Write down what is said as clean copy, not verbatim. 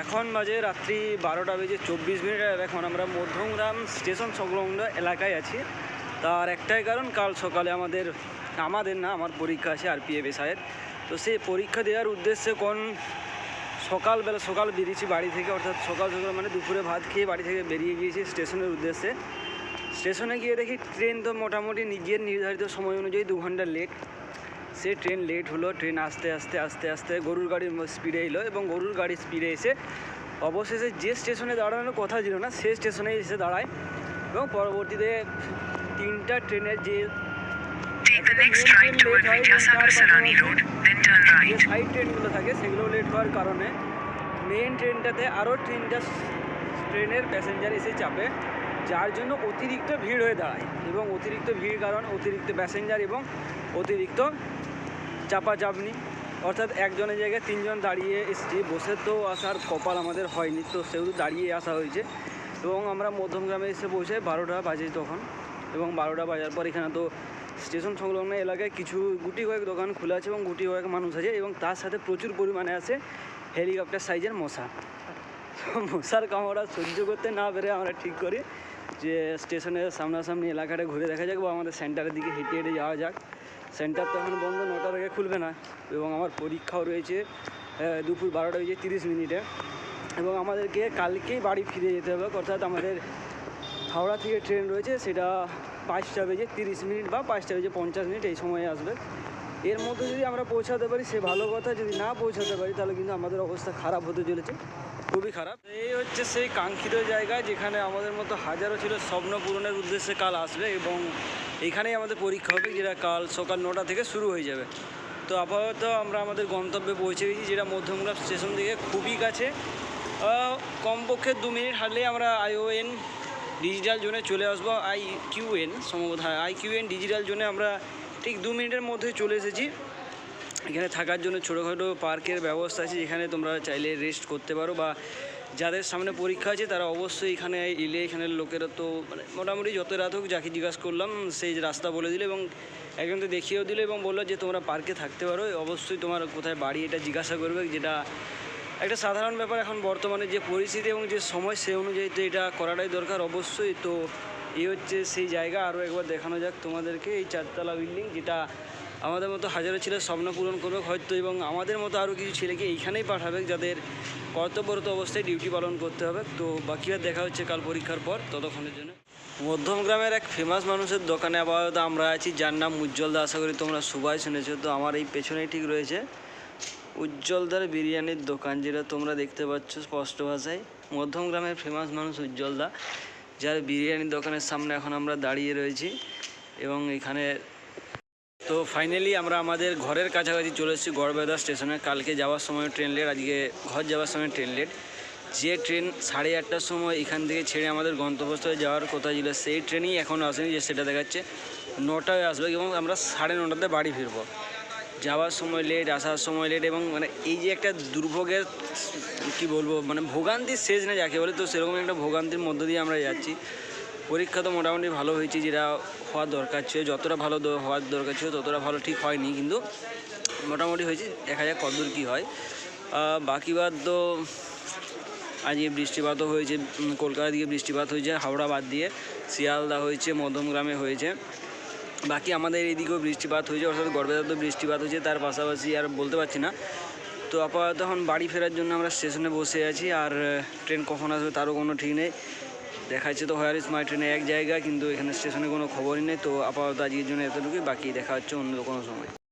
এখন বাজে রাত্রি 12:24। আর এখন আমরা মধ্যমগ্রাম স্টেশন সংলগ্ন এলাকায় আছি। তার একটাই কারণ, কাল সকালে আমার পরীক্ষা আছে আরপিএফ এসআইয়ের। তো সেই পরীক্ষা দেওয়ার উদ্দেশ্যে সকাল বেরিয়েছি বাড়ি থেকে, অর্থাৎ সকাল মানে দুপুরে ভাত খেয়ে বাড়ি থেকে বেরিয়ে গিয়েছি স্টেশনের উদ্দেশ্যে। স্টেশনে গিয়ে দেখি ট্রেন তো মোটামুটি নিজের নির্ধারিত সময় অনুযায়ী 2 ঘন্টা লেট। সে ট্রেন লেট হলো। ট্রেন আস্তে আস্তে গরুর গাড়ির স্পিডে এলো এবং গরুর গাড়ির স্পিডে এসে অবশেষে যে স্টেশনে দাঁড়ানোর কথা ছিল না সে স্টেশনে এসে দাঁড়ায়। এবং পরবর্তীতে 3টা ট্রেনের যে সাইড ট্রেনগুলো থাকে সেগুলো লেট হওয়ার কারণে মেন ট্রেনটাতে আরও 3টা ট্রেনের প্যাসেঞ্জার এসে চাপে, যার জন্য অতিরিক্ত ভিড় হয়ে দাঁড়ায়। এবং অতিরিক্ত ভিড় কারণ অতিরিক্ত প্যাসেঞ্জার এবং অতিরিক্ত চাপাচাপনি, অর্থাৎ একজনের জায়গায় 3জন দাঁড়িয়ে এসেছি। বসে তো আসার কপাল আমাদের হয়নি, তো সেহেতু দাঁড়িয়ে আসা হয়েছে। এবং আমরা মধ্যমগ্রামে এসে পৌঁছাই 12টা বাজে তখন। এবং 12টা বাজার পর এখানে তো স্টেশন সংলগ্ন এলাকায় কিছু গুটি কয়েক দোকান খোলা আছে এবং গুটি কয়েক মানুষ আছে, এবং তার সাথে প্রচুর পরিমাণে আছে হেলিকপ্টার সাইজের মশা। মশার কামড়া সহ্য করতে না পেরে আমরা ঠিক করি যে স্টেশনের সামনাসামনি এলাকাটা ঘুরে দেখা যাক বা আমাদের সেন্টারের দিকে হেঁটে হেঁটে যাওয়া যাক। সেন্টার তো এখন বন্ধ, 9টার আগে খুলবে না। এবং আমার পরীক্ষাও রয়েছে দুপুর 12:30 এবং আমাদেরকে কালকেই বাড়ি ফিরে যেতে হবে। অর্থাৎ আমাদের হাওড়া থেকে ট্রেন রয়েছে, সেটা 5:30 বা 5:50 এই সময়ে আসবে। এর মধ্যে যদি আমরা পৌঁছাতে পারি সে ভালো কথা, যদি না পৌঁছাতে পারি তাহলে কিন্তু আমাদের অবস্থা খারাপ হতে চলেছে, খুবই খারাপ। এই হচ্ছে সেই কাঙ্ক্ষিত জায়গা যেখানে আমাদের মতো হাজারো ছিল স্বপ্ন পূরণের উদ্দেশ্যে কাল আসবে, এবং এখানেই আমাদের পরীক্ষা হবে, যেটা কাল সকাল 9টা থেকে শুরু হয়ে যাবে। তো আপাতত আমরা আমাদের গন্তব্যে পৌঁছে গেছি, যেটা মধ্যমগ্রাম স্টেশন থেকে খুবই কাছে। কমপক্ষে 2 মিনিট হাঁটলেই আমরা ION ডিজিটাল জোনে চলে আসবো। IQN সম্ভবত, হ্যাঁ IQN ডিজিটাল জোনে আমরা ঠিক 2 মিনিটের মধ্যে চলে এসেছি। এখানে থাকার জন্য ছোটোখাটো পার্কের ব্যবস্থা আছে, যেখানে তোমরা চাইলে রেস্ট করতে পারো, বা যাদের সামনে পরীক্ষা আছে তারা অবশ্যই এখানে এলে, এখানের লোকেরা তো মানে মোটামুটি যত রাত হোক যাকে জিজ্ঞাসা করলাম সেই রাস্তা বলে দিল, এবং একজনকে দেখিয়েও দিল এবং বললো যে তোমরা পার্কে থাকতে পারো, অবশ্যই তোমার কোথায় বাড়ি এটা জিজ্ঞাসা করবে, যেটা একটা সাধারণ ব্যাপার। এখন বর্তমানে যে পরিস্থিতি এবং যে সময় সে অনুযায়ী তো এটা করাটাই দরকার অবশ্যই। তো এই হচ্ছে সেই জায়গা। আরও একবার দেখানো যাক তোমাদেরকে এই 4তলা বিল্ডিং, যেটা আমাদের মতো হাজারো ছেলে স্বপ্ন পূরণ করবে হয়তো, এবং আমাদের মতো আরও কিছু ছেলেকে এইখানেই পাঠাবে যাদের কর্তব্যরত অবস্থায় ডিউটি পালন করতে হবে। তো বাকিবার দেখা হচ্ছে কাল পরীক্ষার পর, ততক্ষণের জন্য। মধ্যমগ্রামের এক ফেমাস মানুষের দোকানে আপাতত আমরা আছি, যার নাম উজ্জ্বলদা। আশা করি তোমরা সবাই শুনেছো। তো আমার এই পেছনেই ঠিক রয়েছে উজ্জ্বলদার বিরিয়ানির দোকান, যেটা তোমরা দেখতে পাচ্ছ স্পষ্ট ভাষায়। মধ্যমগ্রামের ফেমাস মানুষ উজ্জ্বলদা, যার বিরিয়ানির দোকানের সামনে এখন আমরা দাঁড়িয়ে রয়েছি। এবং এখানে তো ফাইনালি আমরা আমাদের ঘরের কাছাকাছি চলে এসেছি, গড়বেতা স্টেশনে। কালকে যাওয়ার সময় ট্রেন লেট, আজকে ঘর যাওয়ার সময় ট্রেন লেট। যে ট্রেন 8:30টার সময় এখান থেকে ছেড়ে আমাদের গন্তব্যস্থলে যাওয়ার কথা ছিল, সেই ট্রেনই এখনও আসেনি, যে সেটা দেখাচ্ছে 9টায় আসবে, এবং আমরা 9:30টাতে বাড়ি ফিরবো। যাওয়ার সময় লেট, আসার সময় লেট, এবং মানে এই যে একটা দুর্ভোগের কী বলবো, মানে ভোগান্তির শেষ না যাকে বলে, তো সেরকম একটা ভোগান্তির মধ্য দিয়ে আমরা যাচ্ছি। পরীক্ষা তো মোটামুটি ভালো হয়েছে, যেটা হওয়ার দরকার ছিল, যতটা ভালো হওয়ার দরকার ছিল ততটা ভালো ঠিক হয়নি, কিন্তু মোটামুটি হয়েছে। দেখা যাক কতদূর কী হয়। বাকিবার তো আজকে বৃষ্টিপাতও হয়েছে, কলকাতা দিকে বৃষ্টিপাত হয়েছে, হাওড়া বাদ দিয়ে শিয়ালদা হয়েছে, মধ্যমগ্রামে হয়েছে, বাকি আমাদের এইদিকেও বৃষ্টিপাত হয়েছে, অর্থাৎ গড়বেতাতেও বৃষ্টিপাত হয়েছে। তার পাশাপাশি আর বলতে পারছি না। তো আপাতত এখন বাড়ি ফেরার জন্য আমরা স্টেশনে বসে আছি, আর ট্রেন কখন আসবে তারও কোনো ঠিক নেই। দেখাচ্ছে তো হোয়ার ইজ মাই ট্রেনে এক জায়গা, কিন্তু এখানে স্টেশনে কোনো খবরই নেই। তো আপাতত আজকের জন্য এতটুকুই, বাকি দেখা হচ্ছে অন্য কোনো সময়।